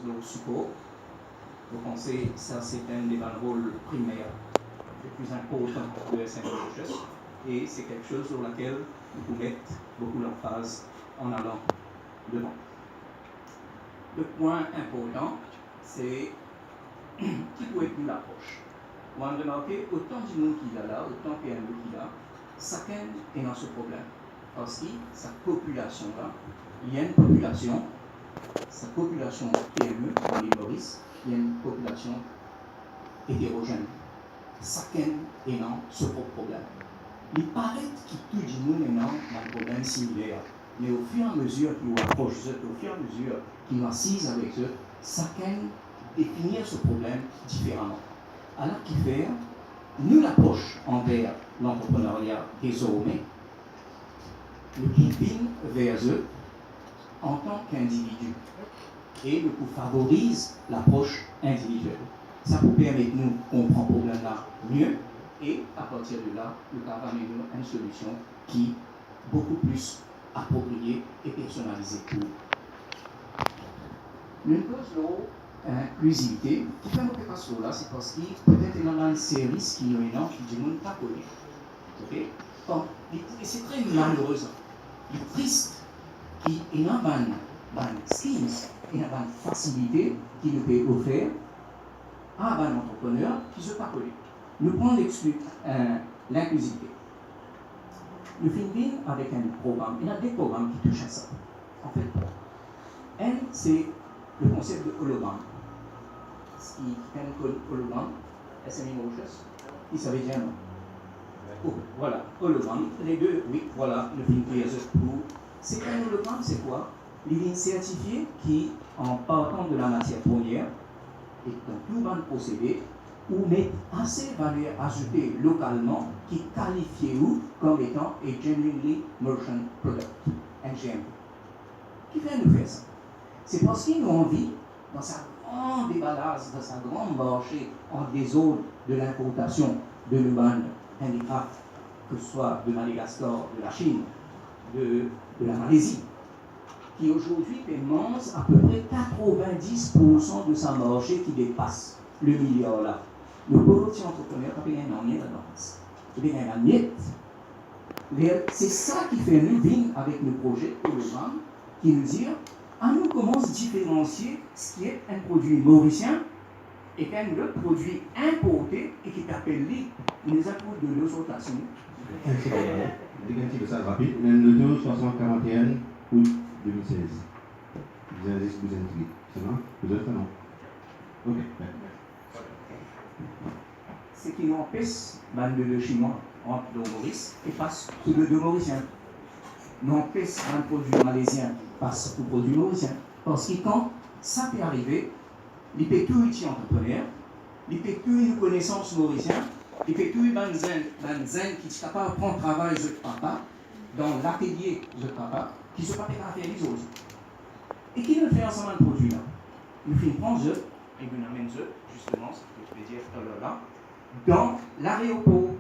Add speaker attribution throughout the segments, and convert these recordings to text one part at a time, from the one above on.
Speaker 1: le support. Donc on sait que ça c'est un des rôles primaires, le plus important de SMHS, et c'est quelque chose sur lequel il faut mettre beaucoup d'emphase en allant devant. Le point important, c'est qui peut être l'approche. On a remarqué autant du monde qu'il y a là, autant qu'il y a un qu'il y a, chacun est dans ce problème. Parce que sa population là, il y a une population, sa population PME, dans l'île Maurice, il y a une population hétérogène. Chacun est dans ce problème. Il paraît que tout le monde est dans un problème similaire. Mais au fur et à mesure qu'ils approchent, au fur et à mesure qu'ils assisent avec eux, chacun définit ce problème différemment. Alors qu'il fait, nous l'approche envers l'entrepreneuriat désormais, nous guidons vers eux en tant qu'individu et nous favorise l'approche individuelle. Ça vous permet de nous comprendre le problème là mieux et à partir de là, nous avons une solution qui est beaucoup plus appropriée et personnalisée pour nous. Une cause l'inclusivité, qui fait que pas là, c'est parce qu'il peut-être dans un service qui nous est là, qui du monde pas connu. Ok? Bon, et c'est très malheureux. Il est triste qu'il y ait un schemes et une facilité qui nous peut offrir à un entrepreneur qui ne se pas connu. Nous prenons l'inclusivité. Nous finissons avec un programme. Il y a des programmes qui touchent à ça. En fait, un, c'est le concept de hologramme. Ce qui est un hologramme, SMHS, il savait bien non. Oh, voilà, hologramme. Les deux, oui, voilà, le film qui est pour. C'est un hologramme, c'est quoi? Il est certifié qui, en partant de la matière première, et dans tout bon procédé, ou met assez de valeur ajoutée localement qui qualifie comme étant a genuinely merchant product, NGM. Qui fait nous faire ça? C'est parce qu'ils ont envie, dans sa grande déballage, dans sa grande marché, entre des zones de l'importation de l'humain handicraft, que ce soit de Madagascar, de la Chine, de la Malaisie, qui aujourd'hui dépense à peu près 90% de sa marché qui dépasse le milliard là. Le petit entrepreneur a payé un là-dedans. Il y a un net. C'est ça qui fait nous vivre avec le projet hologramme, qui nous dit à nous comment se différencier ce qui est un produit mauricien et un autre produit importé et qui t'appelle les apports de nos autres nations.
Speaker 2: C'est ça rapide, le 2 641 août 2016. Vous avez intrigué. C'est bon? Vous êtes non? Ok.
Speaker 1: Ce qui nous empêche, le chinois entre le Maurice et passe sous le deux mauricien. Nous empêche un produit malaisien passe au produit mauricien. Parce que quand ça peut arriver, il peut tout être entrepreneur, il peut tout une connaissance mauricienne, il peut tout un zen qui est capable de prendre travail de papa, dans l'atelier de papa, qui se passe à faire les autres. Et qui nous fait ensemble un produit là? Nous finissons prendre eux, et nous amènent eux, justement, ce que je vais dire tout à l'heure là, dans l'aéroport.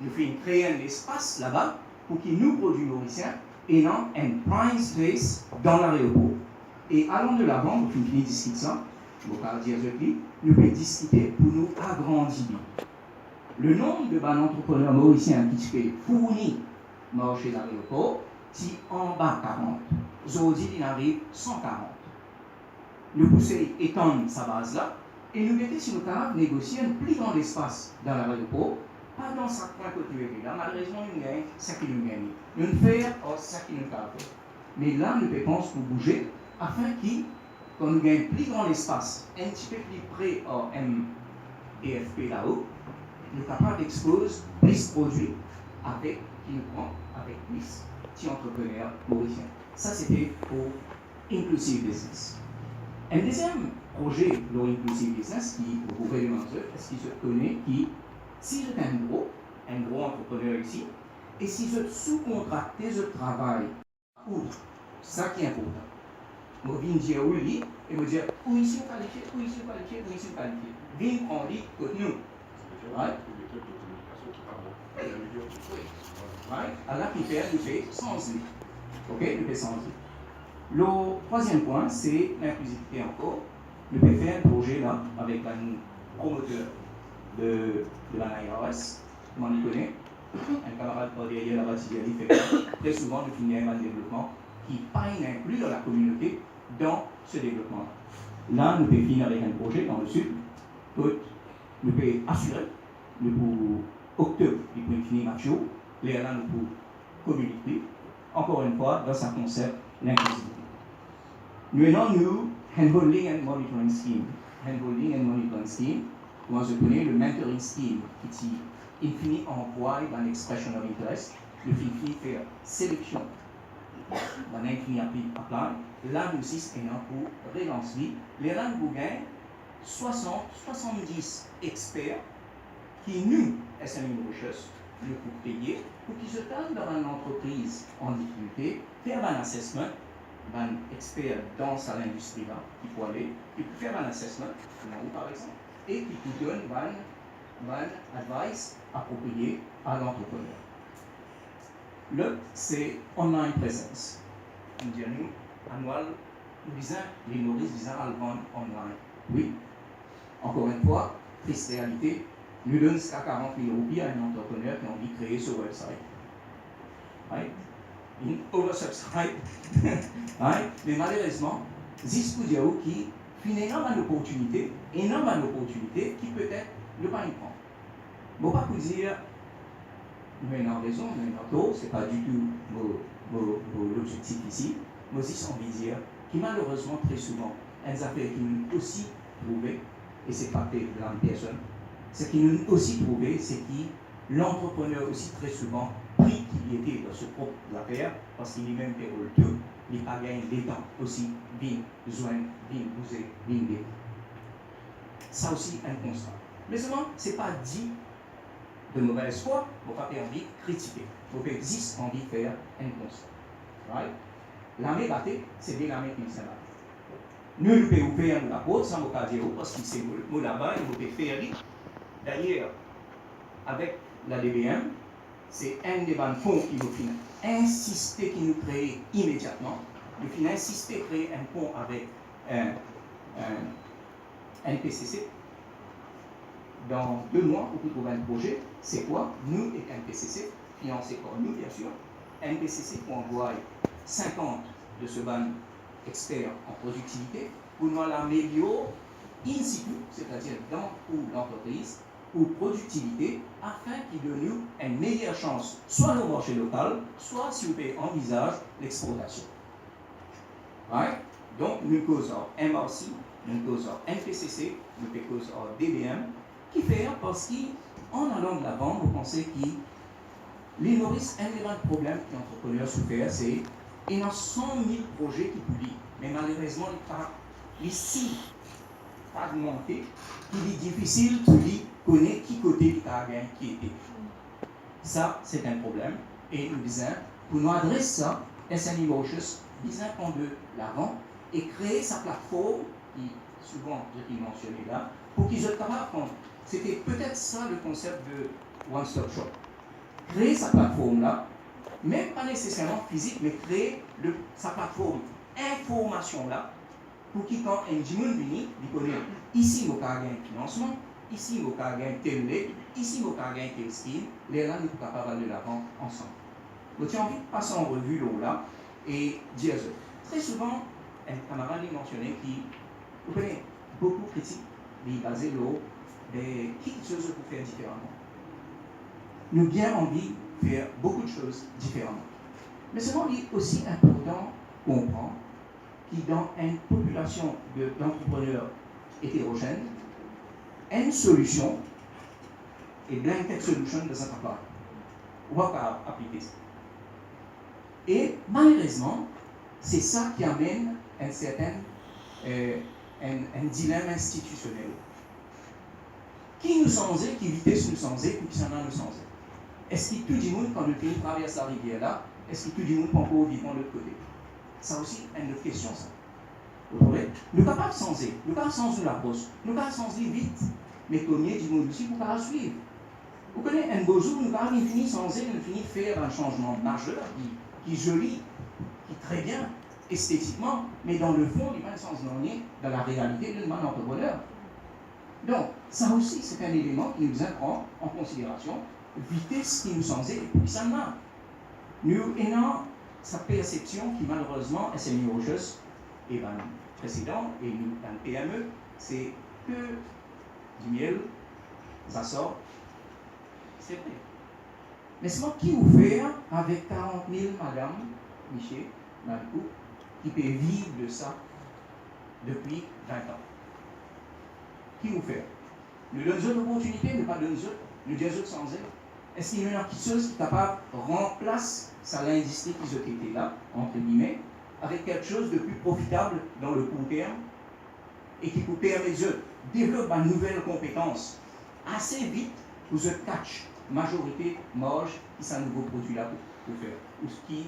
Speaker 1: Nous finissons créer un espace là-bas pour qu'il nous produise mauricien et non un prime space dans l'aéroport. Et allant de l'avant, nous finissons discuter ça, nous pouvons discuter pour nous agrandir. Le nombre de entrepreneurs mauriciens qui se fournir marché d'aéroport, c'est en bas 40. Aujourd'hui, il arrive 140. Nous poussons étendre sa base là et nous mettons sur le table négocier un plus grand espace dans l'aéroport, pas dans sa point côté là. Malheureusement, nous gagnons ça qui nous gagne. Nous faisons ça qui nous fait. Mais là, nous pensons pour bouger afin qu'on nous gagne plus grand espace, un petit peu plus près au MEFP là-haut, nous sommes capables d'exposer plus de produits avec qui nous prend avec plus d'entrepreneurs mauriciens. Ça, c'était pour Inclusive Business. Un deuxième projet de l'Inclusive Business qui, vous pouvez demander, est-ce qu'il se connaît, qui, si vous êtes un gros entrepreneur ici, et si vous sous-contractez ce travail, ça qui est important. Je viens dire oui, et me dire où ils sont qualifiés, où ils sont qualifiés, où ils sont qualifiés. Viens en dit que nous. Right? Right? Alors, il fait sans lui. Ok? Il fait sans lui. Le troisième point, c'est l'inclusivité encore. Nous pouvons faire un projet là avec un promoteur de l'IRS, comment on connaît, un camarade pas derrière la bâtisse, il fait très souvent nous finissons un développement qui pas inclure la communauté dans ce développement. Là, nous pouvons finir avec un projet dans le sud, que nous pouvons assurer, nous pouvons octobre, nous pouvons finir Macho, là, nous pouvons communiquer, encore une fois, dans ce concept, l'inclusivité. Nous avons handholding and monitoring scheme. Handholding and monitoring scheme, moi je connais le mentoring scheme qui infini envoie dans l'expression of interest, le finit faire sélection dans l'infini apply, là nous aussi c'est pour relancer. Les là nous gagnons 60-70 experts qui nous, SME Recherche, nous pour payer pour qu'ils se tournent dans une entreprise en difficulté, faire un assessment, un expert dans l'industrie là, qui peut aller, qui peut faire un assessment, par exemple, et qui peut donner un advice approprié à l'entrepreneur. Le, c'est online presence. Nous disons, annuel, nous disons, les nourrices disent à le vendre online. Oui. Encore une fois, triste réalité, nous donnons jusqu'à 40 000 roupies à un entrepreneur qui a envie de créer ce website. Right? In oversubscribe. Right? Mais malheureusement, Ziskudiao qui finit dans une opportunité, énorme opportunité qui peut-être ne pas y prendre. Bon, pas pour dire, nous avons raison, nous avons tort, ce n'est pas du tout l'objectif ici, mais aussi sans envie de dire qui malheureusement très souvent, elles affaires qui nous aussi trouvées, et c'est pas de la personne, ce qui nous aussi trouvé, c'est que l'entrepreneur aussi très souvent pris qu'il était dans ce propre affaire, parce qu'il est même payé tout, il n'a pas gagné des temps aussi, bien joindre, bien bouger, bien aider. Ça aussi un constat. Mais seulement, ce n'est pas dit de mauvaise foi, vous n'avez pas envie de critiquer. Vous avez juste envie de faire un constat. Right? L'armée battée, c'est bien l'armée qui s'est battue. Nous, nous pouvons faire la porte sans vous dire, parce que c'est nous là-bas, nous pouvons faire. D'ailleurs, avec la DBM, c'est un des fonds qui nous finit insister, qui nous crée immédiatement. Nous finit insister à créer un pont avec un PCC. Dans 2 mois, pour trouver un projet, c'est quoi? Nous et un PCC, financé par nous bien sûr, un PCC pour envoyer 50 de ce ban expert en productivité pour nous l'améliorer in situ, c'est-à-dire dans l'entreprise, pour productivité, afin qu'il donne nous une meilleure chance, soit au marché local, soit si vous envisage l'exportation. Right? Donc, nous causons MRC, nous causons NPCC, nous causons DBM, qui fait parce qu'en allant de l'avant, vous pensez que les nourrices, un des problèmes que l'entrepreneur souffre, c'est qu'il y a 100 000 projets qui publient, mais malheureusement, les 6 fragmentés, il est difficile de connaître qui côté il a gagné qui était. Ça, c'est un problème. Et nous disons, pour nous adresser ça, SME Recherche, disons qu'on de l'avant et créer sa plateforme, qui souvent, je l'ai mentionné là, pour qu'ils soient capables de. C'était peut-être ça le concept de One Stop Shop. Créer sa plateforme là, même pas nécessairement physique, mais créer sa plateforme information là, pour qu'il quand un dimanche venu, il connaît ici mon cas gain financement, ici mon cas gain tel lait, ici mon cas gain tel skill, les là nous sommes capables de l'avant ensemble. Donc j'ai envie de passer en revue là et dire très souvent un camarade est mentionné qui, vous connaissez, beaucoup critiquent, il basé là des choses pour faire différemment. Nous avons bien envie de faire beaucoup de choses différemment. Mais seulement il est aussi important de comprendre que dans une population d'entrepreneurs hétérogènes, une solution est blanket solution de cette part. On va pas appliquer ça. Et malheureusement, c'est ça qui amène un certain un dilemme institutionnel. Qui nous sensait, qui vitesse nous sensait, ou qui s'en a nous sensait. Est-ce que tout le monde, quand le pays traverse la rivière là, est-ce que tout le monde peut encore vivre de l'autre côté? Ça aussi, une autre question, ça. Vous comprenez? Nous ne pouvons pas changer. Nous ne pouvons pas changer la brosse. Nous ne pouvons pas changer vite. Mais combien du monde aussi pour pas suivre? Vous connaissez, un beau jour, nous ne pouvons pas changer, nous finissons de faire un changement majeur qui est joli, qui est très bien. esthétiquement, mais dans le fond, il n'y a pas de sens dans la réalité d'un entrepreneur. Donc, ça aussi, c'est un élément qui nous prend en considération, vitesse qui nous semble puissamment. Nous avons cette perception qui, malheureusement, est mis au jeu, et ben, précédent, et nous, dans le PME, c'est que du miel, ça sort, c'est vrai. Mais c'est moi qui vous fait avec 40 000 madame, Michel, Malcou, qui peut vivre de ça depuis 20 ans. Qui vous fait? Nous donnons d'autres opportunités, nous pas donnons d'autres, nous disons d'autres sans elle. Est-ce qu'il y a une chose qui est capable de remplacer ça l'industrie qui était là, entre guillemets, avec quelque chose de plus profitable dans le court terme et qui vous permet de développer une nouvelle compétence assez vite pour se catch majorité marge qui sont nouveau produit là pour faire. Ou ce qui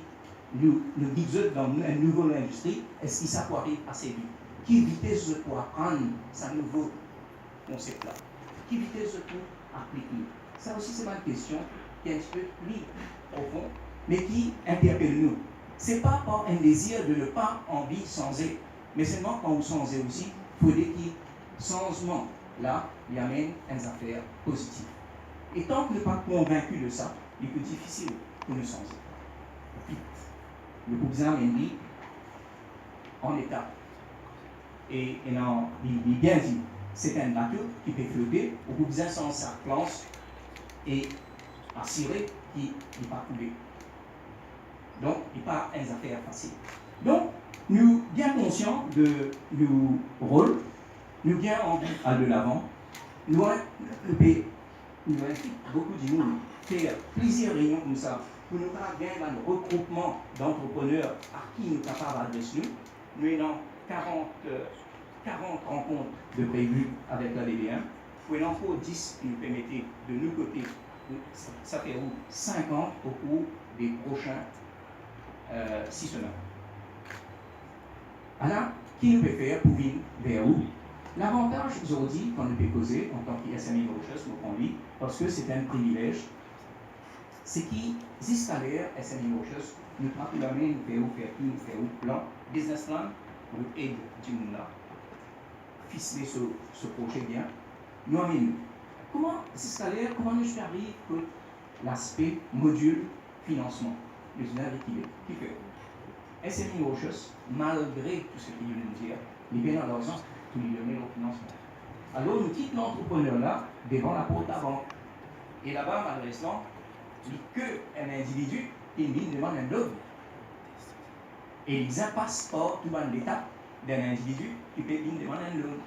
Speaker 1: nous dit dans une nouvelle industrie, est-ce qu'il s'applique assez vite? Qui vitesse pour apprendre ce nouveau concept-là? Qui vitesse pour appliquer? Ça aussi, c'est une question qui est un petit peu plus profonde, mais qui interpelle nous. Ce n'est pas par un désir de ne pas envie changer, mais seulement quand vous changez aussi, il faut dire que changement, là, il amène une affaire positive. Et tant que nous ne sommes pas convaincus de ça, il est plus difficile pour nous changer. Le cousin m'a dit en état. Et il bien dit, c'est un bateau qui peut flotter, au cousin sans sa planche et assurer qu'il n'est pas coulé. Donc, il n'est pas une affaire facile. Donc, nous sommes bien conscients de nos rôles, nous sommes bien envie d'aller de l'avant, nous avons beaucoup de monde faire plusieurs réunions comme ça, pour nous faire bien un regroupement d'entrepreneurs à qui nous sommes capables d'adresser nous. Nous avons 40 rencontres de prévues avec la DB1, pour encore 10 qui nous permettaient de nous côté, ça fait 50 au cours des prochains 6 semaines. Alors, qui nous peut faire pour venir vers où? L'avantage aujourd'hui qu'on peut causer en tant qu'SMI Mauritius, parce que c'est un privilège, c'est qu'ils installent SMI Mauritius, nous traitons la main, nous faisons un plan, business plan, pour aider du monde là, ficeler ce projet bien. Nous amenons. Comment s'installer, comment nous arrive que l'aspect module financement, nous avons qui fait SMI Mauritius, malgré tout ce qu'il vient de dire, il est bien dans l'argent. Pour lui donner au financement. Alors, nous quittons l'entrepreneur là devant la porte avant. Et là-bas, malheureusement, il n'y a qu'un individu qui demande un blog. Et ils passent par toute l'étape d'un individu qui peut demander un blog.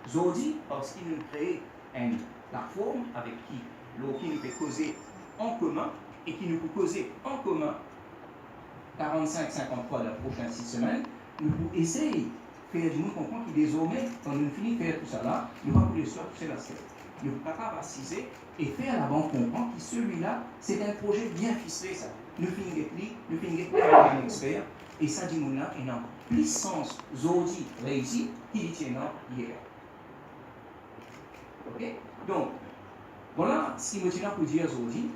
Speaker 1: Aujourd'hui, parce qu'il nous crée une plateforme avec qui nous peut causer en commun et qui nous peut causer en commun 45-50 fois dans les prochaines 6 semaines, nous pouvons essayer faire du monde comprendre que désormais, quand nous finissons de faire tout ça là, nous ne pouvons pas pouvoir tout ça. Nous sommes capables d'assiser et faire à la banque comprendre que celui-là, c'est un projet bien ficelé ça. Nous finissons d'être un expert et ça dit nous là, il a plus sens aujourd'hui réussi qu'il y tient hier. Ok? Donc, voilà ce qui me tient pour dire aujourd'hui.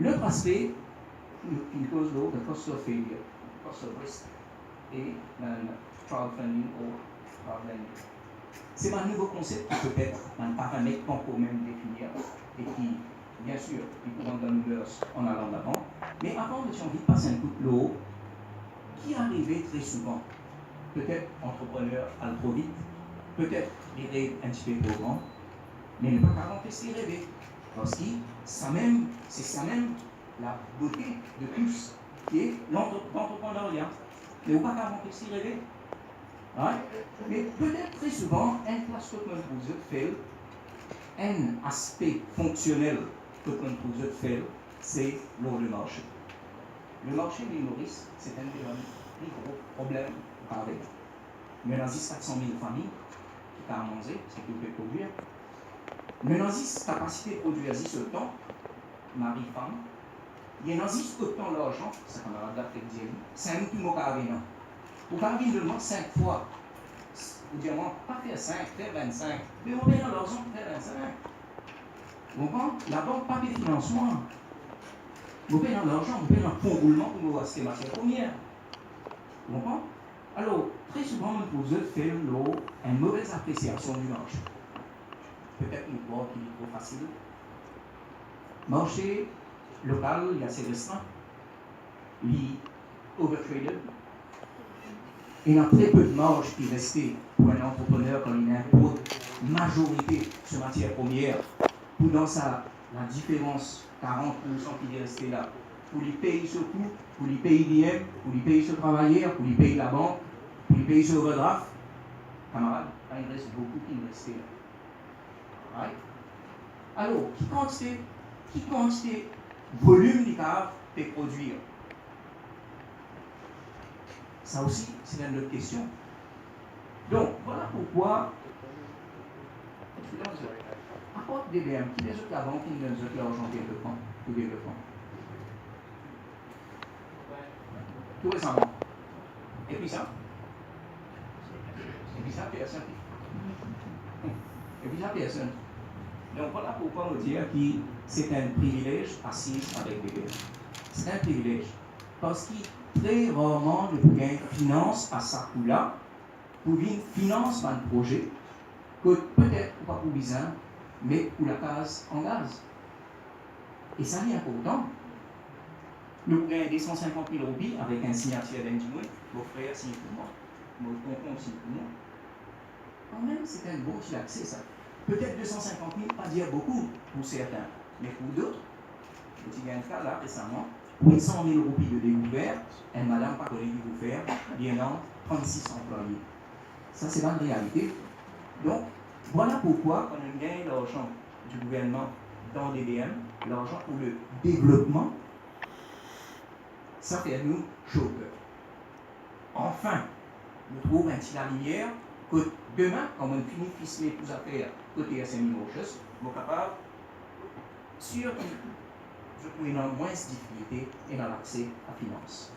Speaker 1: L'autre aspect, une cause l'autre, le cost of failure, cost of risk et crowdfunding ou crowdlending. C'est un nouveau concept qui peut-être un paramètre qu'on peut même définir et qui, bien sûr, il pourra donner l'heure en allant d'avant. Mais avant, j'ai envie de passer un coup de l'eau qui arrivait très souvent. Peut-être entrepreneur à trop vite, peut-être les rêves un petit peu trop grands, mais ne pas empêcher de rêver. Parce que c'est ça même la beauté de tous qui est l'entrepreneuriat. Mais on ne peut pas empêcher de rêver. Right? Mais peut-être très souvent, un place que vous fait, un aspect fonctionnel que vous fait, c'est lors du marché. Le marché des Maurice, c'est un des plus gros problèmes avec. Mais dans 400 000 familles qui ont à manger, c'est ce qu'ils peuvent produire. Mais dans 10 capacités de produire 10 autant, mari-femme, il y a 10 autant d'argent, c'est qu'on a adapté le diable, c'est un petit mot carré. Vous parlez de 5 fois. Vous dites, pas faire 5, faire 25. Mais on paye dans l'argent pour faire 25. Vous comprenez? La banque pas de financement. Vous payez dans l'argent, vous payez dans le fonds roulement pour vous acheter matière première. Vous comprenez? Alors, très souvent, nous pouvons faire une mauvaise appréciation du marché. Peut-être nous croyons qu'il est trop facile. Marché local, il y a ses restreints. Il est overtraded. Il y a très peu de marge qui reste pour un entrepreneur quand il a une haute majorité sur matière première. Pour dans ça, la différence, 40% qui est resté là, pour les payer sur coût, pour les payer l'IM, pour les payer sur travailleur, pour les payer la banque, pour les payer sur overdraft, camarades, il reste beaucoup qui restent là. Right? Alors, qui quantité volume du cave peut produire? Ça aussi, c'est une autre question. Donc, voilà pourquoi, apporte DBM, qui les autres la banque, qui les autres l'argent pour développement. Tout récemment. Et puis ça, personne. Et puis ça, personne. Donc voilà pourquoi on dit que c'est un privilège assis avec DBM. C'est un privilège. Parce qu'il très rarement le gain finance à ça ou là, pour une finance un projet, que peut-être pas pour bizarre, mais pour la case en gaz. Et ça n'est important. Nous gagnons des 150 000 roupies avec un signature d'un dimanche, vos frères signent pour moi, mon tonton signe pour moi. Quand même, c'est un bon accès, ça. Peut-être 250 000, pas dire beaucoup pour certains, mais pour d'autres, je gagne un cas là récemment, pour 100 000 roupies de découvert, une madame pas collègue vous faire, bien non, 36 employés. Ça, c'est la réalité. Donc, voilà pourquoi, quand on gagne l'argent du gouvernement dans DBM, l'argent pour le développement, ça fait nous chaud. Enfin, nous trouvons un petit la lumière que demain, quand on finit de ficeler tout à faire côté SMI Mauritius, nous sommes capables, sur je trouve une moins de difficulté et dans l'accès à la finance.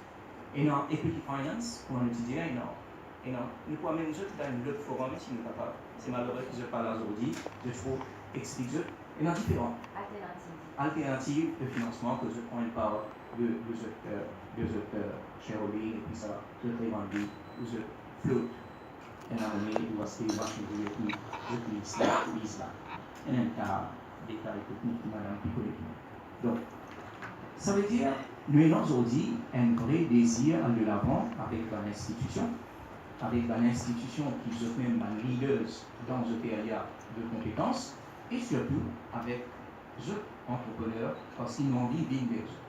Speaker 1: Et dans Equity Finance, pour un étudiant, et non, nous pouvons même dans un autre forum si nous sommes capables. C'est malheureux que je parle aujourd'hui, je trouve explique et dans différents alternatives de financement que je prends une part de shareholding et puis ça, je vais vendre ou je float. Et dans le mail, il doit se faire je utilise là. Et un cas détail technique qui madame Picolet. Donc, ça veut dire, nous avons aujourd'hui un vrai désir à de l'avant avec l'institution qui se fait même leaders dans ce area de compétences, et surtout avec les entrepreneurs, parce qu'ils ont envie de vivre vers eux.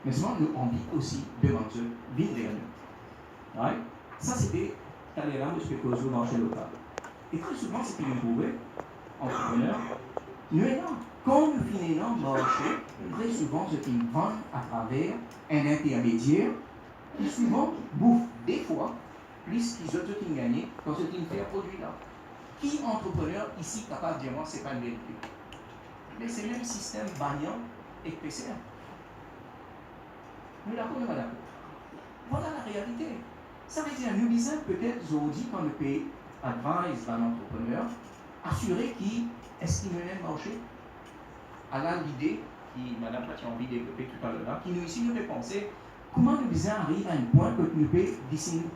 Speaker 1: Mais souvent, nous avons envie aussi de vivre vers nous. Right? Ça, c'était Talleyrand de ce que cause au marché local. Et très souvent, c'est qu'ils nous trouvaient, entrepreneurs, nous ayons, quand nous finissons le marché, très souvent, ce qu'ils vendent à travers un intermédiaire qui souvent bouffe des fois plus qu'ils autres qui gagnent dans ce qu'ils font produit là. Qui entrepreneur ici capable de dire moi c'est pas une vérité? Mais c'est le même système bagnant et PCR. Nous d'accord, nous pas d'accord. Voilà la réalité. Ça veut dire nous disons peut-être aujourd'hui quand nous payons advise à l'entrepreneur, assurer qui est-ce qu'il veut marcher à l'idée qui Madame Paty a envie de développer tout à l'heure, qui nous ici nous fait penser comment nous disons arriver à un point que nous payons d'ici nous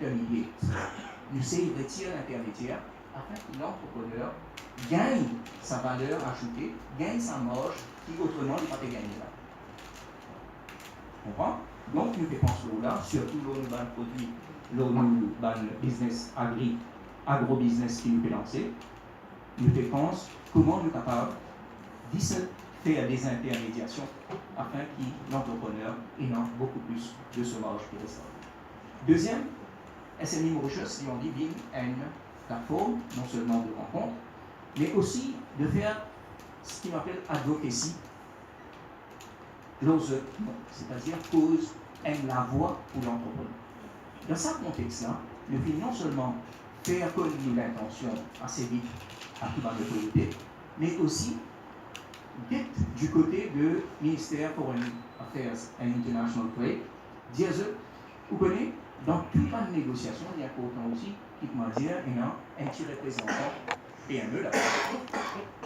Speaker 1: nous essayons de retirer l'intermédiaire afin que l'entrepreneur gagne sa valeur ajoutée, gagne sa marge qui autrement n'est pas gagné là. Comprends? Donc nous dépensons là, surtout l'eau nous produit, l'eau nous business agro-business qui nous fait lancer, nous dépensons comment nous sommes capables de faire des intermédiations afin que l'entrepreneur ait beaucoup plus de ce marge qui reste. Deuxième, SMI Mauritius, on dit bien une plateforme, non seulement de rencontres, mais aussi de faire ce qu'on appelle advocacy, c'est-à-dire cause la voix pour l'entrepreneur. Dans ce contexte-là, nous voulons non seulement faire connaître l'intention assez vite à toute l'autorité, mais aussi d'être du côté du ministère Foreign Affairs and International Trade, dire vous connaissez, dans toute la négociation, il y a pourtant aussi qui m'a dit un petit représentant PME là,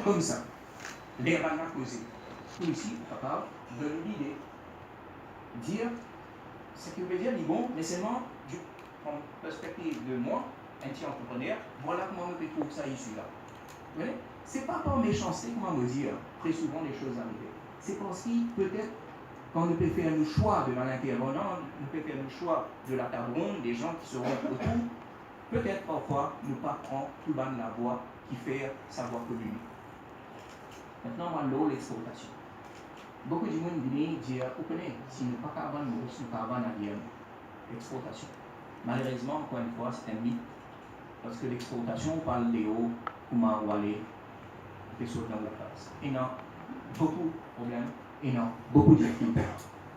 Speaker 1: comme ça, les vannes causées. Nous ici, capable de nous l'idée, dire ce qui veut dire, bon, mais seulement, perspective de moi, un petit entrepreneur, voilà comment on peut trouver ça ici là. Vous voyez? C'est pas par méchanceté, comment me dire, très souvent les choses arrivent. C'est parce que peut-être quand on peut faire le choix de l'intervenant, on peut faire le choix de la table ronde, des gens qui seront autour, peut-être parfois nous pas prendre tout bas de la voie qui fait savoir communiquer. Maintenant, on va l'exportation. Beaucoup de gens disent, vous connaissez, si nous pas qu'à vendre, si nous pas vendre l'exportation. Malheureusement, encore une fois, c'est un mythe. Parce que l'exportation, on parle de haut, comment on va aller, des choses dans la place. Et non, beaucoup de problèmes, et non, beaucoup de difficultés.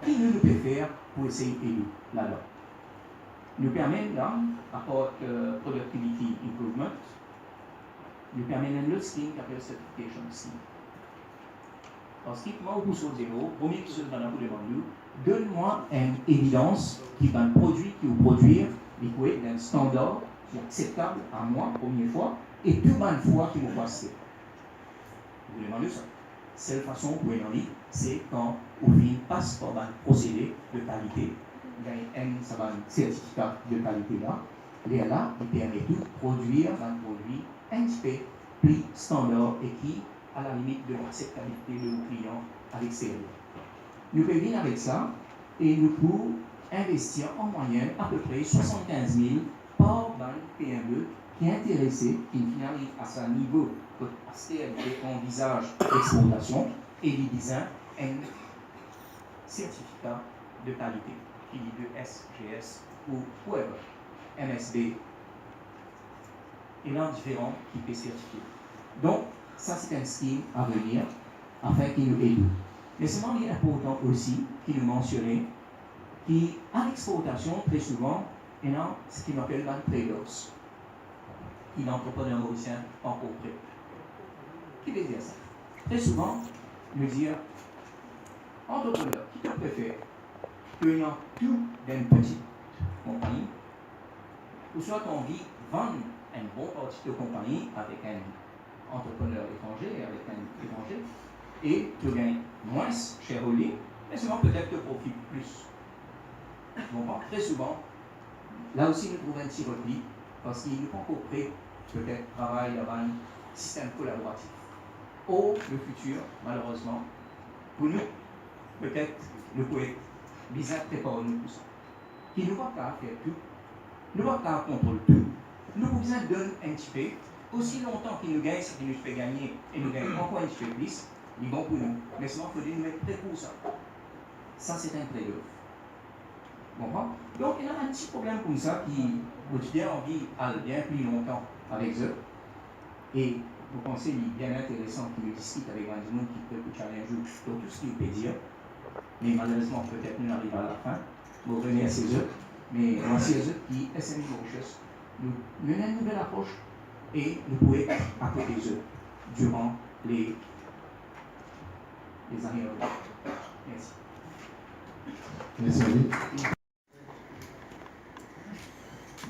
Speaker 1: Qui nous peut faire pour essayer d'aider là-dedans? Nous permet, là, apporte productivity improvement, nous permet un autre scheme qui s'appelle certification scheme. Parce que moi, au bout sur zéro, premier qui se donne à vous demander, donne-moi une évidence qui va un produit qui vous produire, d'un standard qui est acceptable à moi, première fois, et plus bonne fois qui vous passe. Vous demandez ça. Seule façon pour vous demander, c'est quand vous passe par un procédé de qualité, un certificat de qualité là, et là, il permet de produire un produit un petit peu plus standard et qui à la limite de l'acceptabilité de nos clients à l'extérieur. Nous pouvons venir avec ça et nous pouvons investir en moyenne à peu près 75 000 par PME qui est intéressé, qui finalise à ce niveau de CLT envisage l'exportation et il design un certificat de qualité, qui est de SGS ou whatever, MSB, et là différents qui peut certifier. Donc, ça, c'est un scheme à venir afin qu'il nous aide. Mais c'est important aussi qu'il nous mentionne qu'à l'exportation, très souvent, il y a ce qu'on appelle un trade-off. Il entrepreneur mauricien encore prêt. Qui veut dire ça? Très souvent, nous dire entrepreneur, qui te préfère qu'il y a tout d'une petite compagnie, ou soit on vit vendre un bon parti de compagnie avec un entrepreneur étranger, avec un étranger, et tu gagnes moins shareholding, mais souvent peut-être tu profites plus. Bon, très souvent, là aussi nous trouvons un petit repli, parce qu'il n'est pas encore prêt, peut-être travailler dans un système collaboratif. Au le futur, malheureusement, pour nous, peut-être nous pouvons être bizarre préparer nous pour ça. Qui ne va pas faire tout, ne va pas contrôler tout, nous pouvons donner un petit peu, aussi longtemps qu'il nous gagne, ce qui nous fait gagner, et nous gagne encore un petit peu plus, il est bon pour nous. Mais sinon, il faut nous mettre très pour ça. Ça, c'est un trade-off. Bon, donc, il y a un petit problème comme ça qui, quotidien, on vit bien plus longtemps avec eux. Et vous pensez qu'il est bien intéressant qu'il discute avec un monde qui peut vous challenger sur tout ce qu'il peut dire. Mais malheureusement, peut-être nous n'arrivons à la fin. Vous revenez à ces eux. Mais voici les eux qui SMI Mauritius. Nous menons une nouvelle approche et nous pouvons être à côté d'eux durant les années à venir. Merci.
Speaker 2: Merci à vous.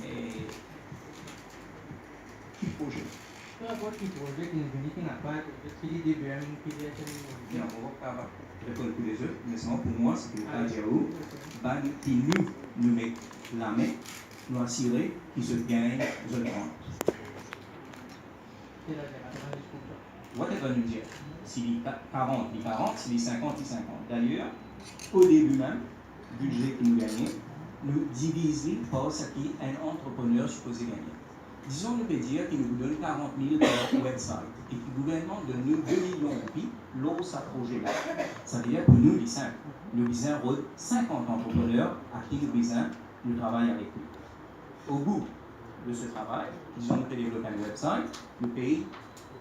Speaker 1: Mais qui projet?
Speaker 3: Qui projet qui n'a pas qui DBM, qui est
Speaker 1: Non, on va pas répondre pour les autres, mais sinon pour moi, c'est que le cas où, qui nous met la main, nous assurer qu'ils se gagnent aux autres comptes. Whatever nous dire, s'il est 40, il est 40, s'il est 50, il est 50. D'ailleurs, au début même, le budget que nous gagnons, nous divisons par ce qu'un entrepreneur supposé gagner. Disons, nous peut dire qu'il nous donne 40 000 par website et que le gouvernement donne nous 2 millions de roupies, l'eau s'approche là. Ça veut dire que nous, les 5, nous visons 50 entrepreneurs à qui nous visons, nous travaillons avec eux. Au bout de ce travail, disons, nous peut développer un website, nous payons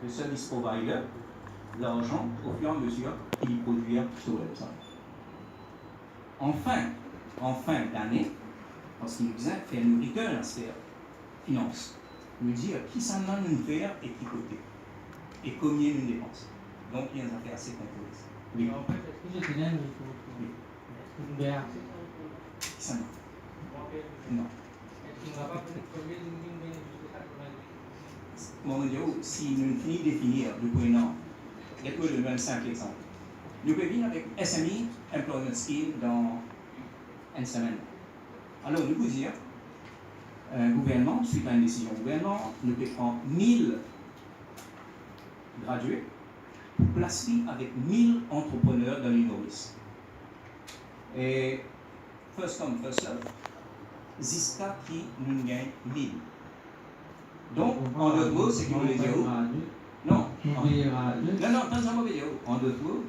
Speaker 1: le service provider l'argent au fur et à mesure qu'il produit sur le website. En fin d'année, parce qu'il nous disait faire une return à faire finance, nous dire qui s'en va nous faire et qui côté, et combien nous dépensons. Donc il y a des affaires assez complexes. Oui.
Speaker 3: En fait, est-ce que je tenais
Speaker 1: Oui.
Speaker 3: Est-ce que
Speaker 1: Qui s'en va? Non.
Speaker 3: est-ce qu'on va pas combien de
Speaker 1: Mon Dieu, si nous finissons de définir le point non, il y a que le même simple exemple. Nous pouvons venir avec SME Employment Scheme dans une semaine. Alors, nous pouvons dire, un gouvernement, suite à une décision du gouvernement, nous prend 1000 gradués pour placer avec 1000 entrepreneurs dans l'île Maurice. Et first come, first serve, jusqu'à qui nous gagne 1000. Donc, en d'autres mots, c'est qu'il voulait dire où? Non, dans un mauvais dire où? En d'autres mots,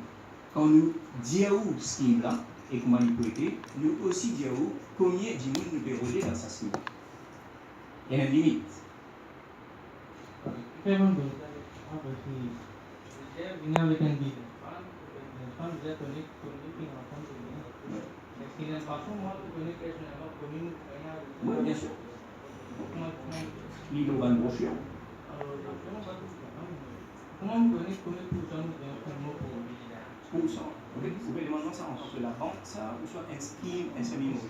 Speaker 1: quand nous disons ce qui est là et comment il peut être, nous aussi disons combien de monde nous peut rouler dans sa scheme. Il y a une limite. Oui, bien sûr. L'île au ban brochure.
Speaker 3: Comment vous connaissez combien de pourcents
Speaker 1: Pourcent. Vous pouvez demander ça en sorte de la banque, ça, ou soit un scheme, un semi-mot.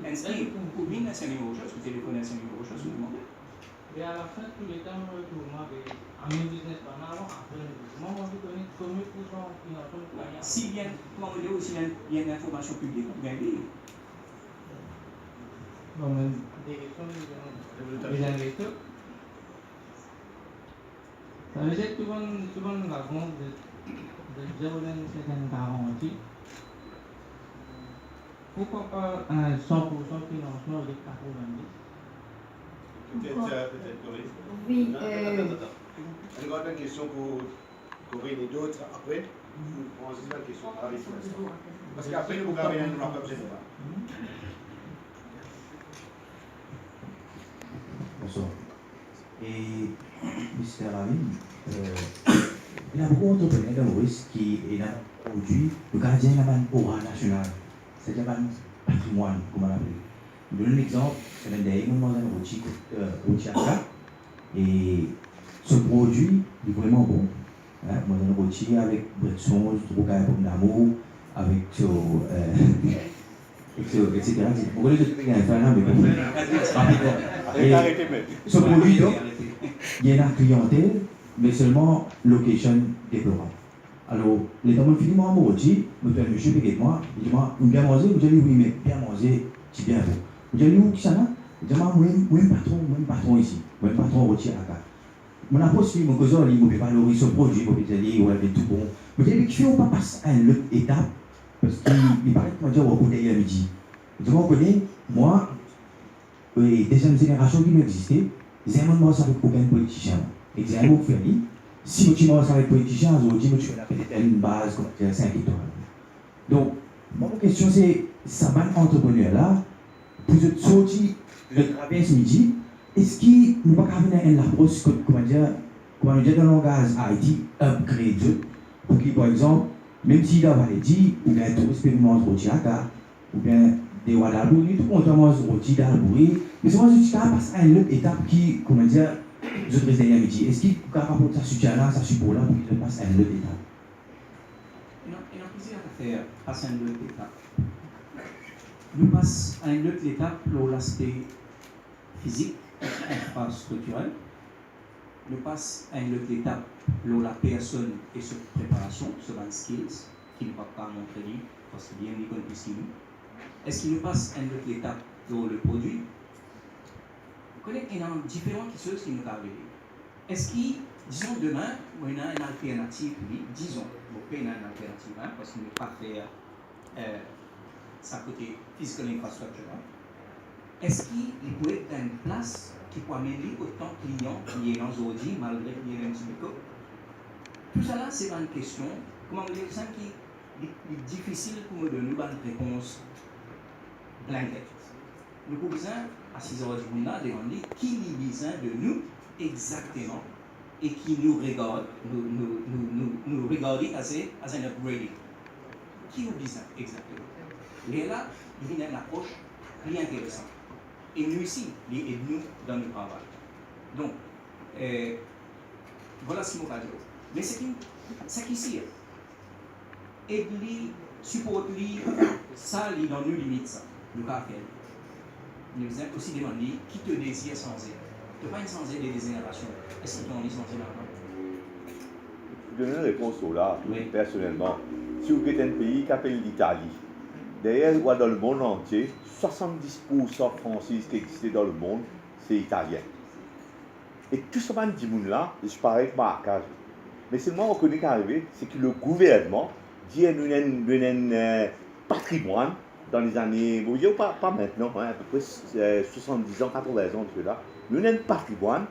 Speaker 1: Un scheme, ou bien un semi-mot, vous téléphonez un semi-mot, vous demandez.
Speaker 3: Et à la fin, tous les temps, tout le monde est en business pendant après. Comment vous connaissez combien de pourcents
Speaker 1: si bien, comment vous dire aussi, il y a une information publique, vous gagnez.
Speaker 3: Bon, mais des questions, les investisseurs. Ça veut dire que tout le monde raconte de Jérôme certaines garanties. Pourquoi pas un 100% financement avec 90?
Speaker 4: Peut-être Corinne.
Speaker 5: Oui.
Speaker 4: Attends. Une grande question pour Corinne et d'autres après. On se dit la question. Parce qu'après, nous avons une marque comme ça.
Speaker 2: Bonsoir. Et Mr. Ravine, il y a beaucoup d'entrepreneurs dans Maurice qui ont produit le gardien de la aura nationale, c'est-à-dire le patrimoine, comme on l'appelle. Je donne un exemple, c'est un des dans un rôti Accra, et ce produit est vraiment bon. Moi, un rôti avec Bretson, Droga et d'amour, avec etc. Vous voulez que je fasse un mais ce produit, donc, il y a une clientèle, mais seulement location déplorable. Alors, les gens me disent, moi, je me monsieur, moi, il dit, moi, vous bien manger, vous allez oui, mais bien manger, c'est bien bon. Vous allez où qui ça là? Je dis, moi, patron ici, moi, patron rôti à Dakar. Mon approche, mon cousin, il ne peut pas valoriser ce produit, il peut dire, ouais, c'est tout bon. Vous allez qu'il ne faut pas passer à une autre étape, parce qu'il paraît que moi, je vais à midi. Je me connais, moi, et deuxième génération qui m'existait, j'ai un moment avec aucun politicien. Et j'ai un mot fait, si tu m'as avec politicien, je dis que tu as peut-être une base, comme tu as 5 étoiles. Donc, ma question c'est, ça va entrepreneur-là, pour sortir le travail ce midi, est-ce qu'il ne va pas venir une approche, comment dire, dans le langage IT, upgrade, pour qu'il, par exemple, même s'il a dit, ou bien tout expérimente au Tiaka, ou bien des Wadalbouri, tout le monde mange au Tidalbouri, mais c'est moi je suis capable de passer à une autre étape qui, comment dire, je président l'amitié. Est-ce qu'il est capable de ça ça support là, pour qu'il passe à une autre étape?
Speaker 1: Il y a plusieurs affaires, passer à une autre étape. Nous passons à une autre étape pour l'aspect physique, infrastructurel. Nous passons à une autre étape pour la personne et sa préparation, sur un skills, qui ne va pas montrer lui, parce que bien il connaît plus qu'il nous. Est-ce qu'il nous passe à une autre étape pour le produit? Vous connaissez, il y a différentes choses qui nous arrivent. Est-ce qu'il, disons demain, on a une alternative, oui, disons, on peut une alternative, hein, parce qu'on ne peut pas faire ça côté physical infrastructure. Est-ce qu'il peut être dans une place qui peut amener autant de clients qui est aujourd'hui, malgré qu'il y ait un petit peu? Tout ça là, c'est une question, comment vous dire ça, qui est difficile pour nous donner une réponse blanquette. Nous avons besoin, à 6 heures du matin, de demander qui a besoin de nous exactement et qui nous regarde, nous regarder as un upgrading. Qui a besoin exactement? Et là, il y a une approche très intéressante. Et nous ici, il aide nous dans le travail. Donc, voilà ce qu'il m'a dit. Mais c'est qu'ici, aide-lui, supporte-lui, ça, il dans nos limites, ça. Nous ne pouvons pas faire. Nous avons aussi demandé qui te désire sans aide. Tu ne peux pas sans aide des générations. Est-ce que tu en es sans aide maintenant?
Speaker 6: Je donne une réponse là,
Speaker 1: oui.
Speaker 6: Personnellement. Si vous êtes un pays qui s'appelle l'Italie, d'ailleurs, dans le monde entier, 70% français qui existent dans le monde, c'est italien. Et tout ce monde là, je parais que marquage. Mais seulement on connaît qu'arrivé, c'est que le gouvernement dit nous un patrimoine dans les années, bon, pas maintenant, hein, à peu près 70 ans, 80 ans de cela, nous avons un patrimoine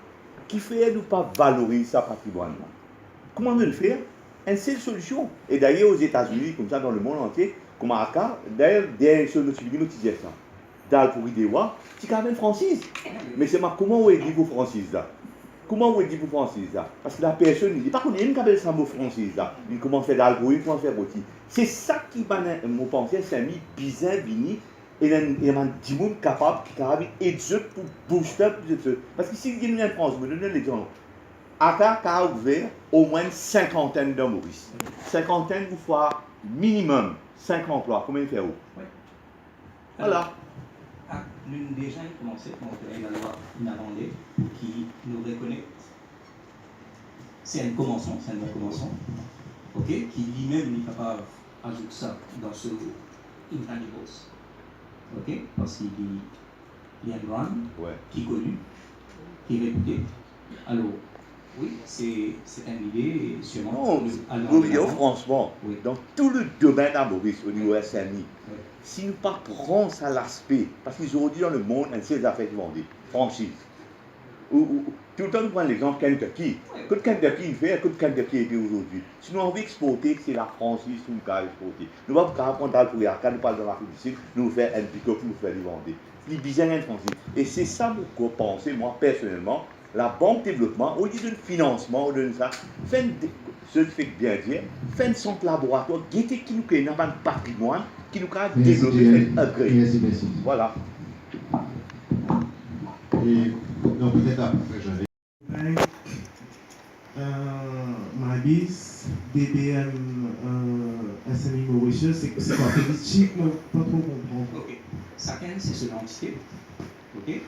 Speaker 6: qui fait nous pas valoriser ce patrimoine. Comment nous le faire? Une seule solution. Et d'ailleurs aux États-Unis, comme ça dans le monde entier, comme à Accra, d'ailleurs, sur notre film, nous disons ça. Dans le Pouridéwa, c'est quand même Francis. Mais c'est comment on dit pour Francis là? Comment on dit pour Francis là? Parce que la personne, il dit pas qu'on aime qu'appelle ça mot Francis là. Il commence à faire d'algorithme, il commence à faire petit. C'est ça qui m'a pensé, c'est un bizarre, vini. Et il y a des gens capables d'aider pour booster plus de choses. Parce que si il y a une France, je vous donne l'exemple. Accra a ouvert au moins une cinquantaine de Maurice. Cinquantaine fois minimum 5 emplois. Combien il fait où?
Speaker 1: Oui.
Speaker 6: Voilà.
Speaker 1: L'une déjà commencé à créer la loi inamendée qui nous reconnaît. C'est un commencement, c'est un bon commencement. Ok, qui lui-même n'est pas ajouter ça dans ce intangibles. Ok, parce qu'il y a un brand qui est connu, qui est réputé. Alors, oui, c'est une idée sûrement.
Speaker 6: Non, franchement, oui. Dans tout le domaine à Maurice, au niveau SMI, oui. Si nous ne prenons ça à l'aspect, parce qu'aujourd'hui dans le monde, il y a des affaires qui vendent, franchise. Tout le temps, nous prenons l'exemple Kentucky. Que Kentucky fait, que Kentucky est aujourd'hui. Si nous avons envie d'exporter, c'est la franchise qui nous a exporté. Nous ne pouvons pas prendre dans le Pouillard, quand nous parlons dans l'Afrique du Sud, nous faisons un pick-up, nous faisons les vendre. C'est bizarre une franchise. Et c'est ça que je pense, moi personnellement. La banque de développement, au lieu de financement, de ça, fait ce qui fait bien dire, fait un centre laboratoire, qui nous crée un patrimoine, qui nous a développé, fait upgrade.
Speaker 5: Merci.
Speaker 6: Voilà.
Speaker 5: Et donc peut-être après j'avais.
Speaker 7: Maïs, DBM, SMI Mauritius, c'est quoi? Politique, mais pas trop comprendre.
Speaker 1: Ok. Chacun, c'est son entité. Ok.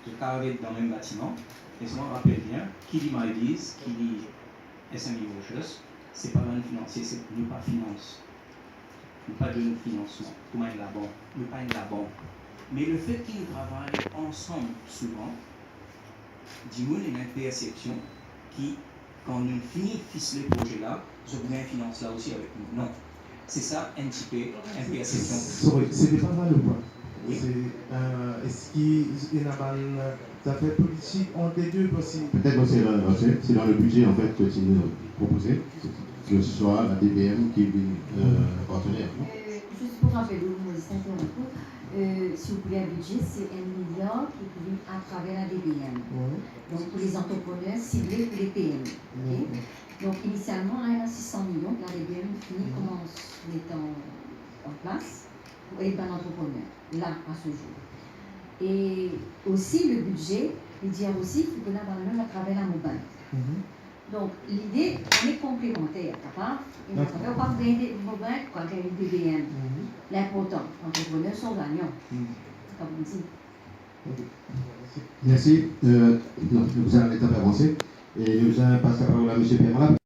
Speaker 1: Je travaille dans le même bâtiment. Laisse-moi rappeler bien, qui dit Maïs, qui dit SMI Mauritius, c'est pas un financier, c'est nous pas finance. Nous pas de nos financement. Comment est la banque? Nous pas la banque. Mais le fait qu'ils travaillent ensemble souvent, dis-moi une perception qui, quand on finit ficeler le projet là, je viens finance là aussi avec nous. Non. C'est ça un petit peu une perception.
Speaker 7: Sorry, c'était pas mal le point.
Speaker 1: Oui.
Speaker 7: Est-ce qu'il y a une affaire politique entre les deux possibles?
Speaker 5: Peut-être que c'est dans le budget en fait que tu nous proposais, que ce soit la DBM qui est partenaire.
Speaker 8: Juste pour rappeler, si vous voulez un budget, c'est 1 milliard qui est venu à travers la DBM. Donc pour les entrepreneurs ciblés pour les PME. Okay? Donc initialement, là, il y a 600 millions que la DBM finit commence mettant en place pour aider un entrepreneur, là, à ce jour. Et aussi le budget, il dit aussi qu'il faut que là, même à travers la mobile. Donc l'idée, on est complémentaires, capable. Et on ne peut pas gagner des mobiles quand il y a une DBM. L'important, les entrepreneurs sont gagnants. Comme on dit.
Speaker 5: Merci. Nous allons l'étape avancée. Et nous allons passer la parole à M. Permala.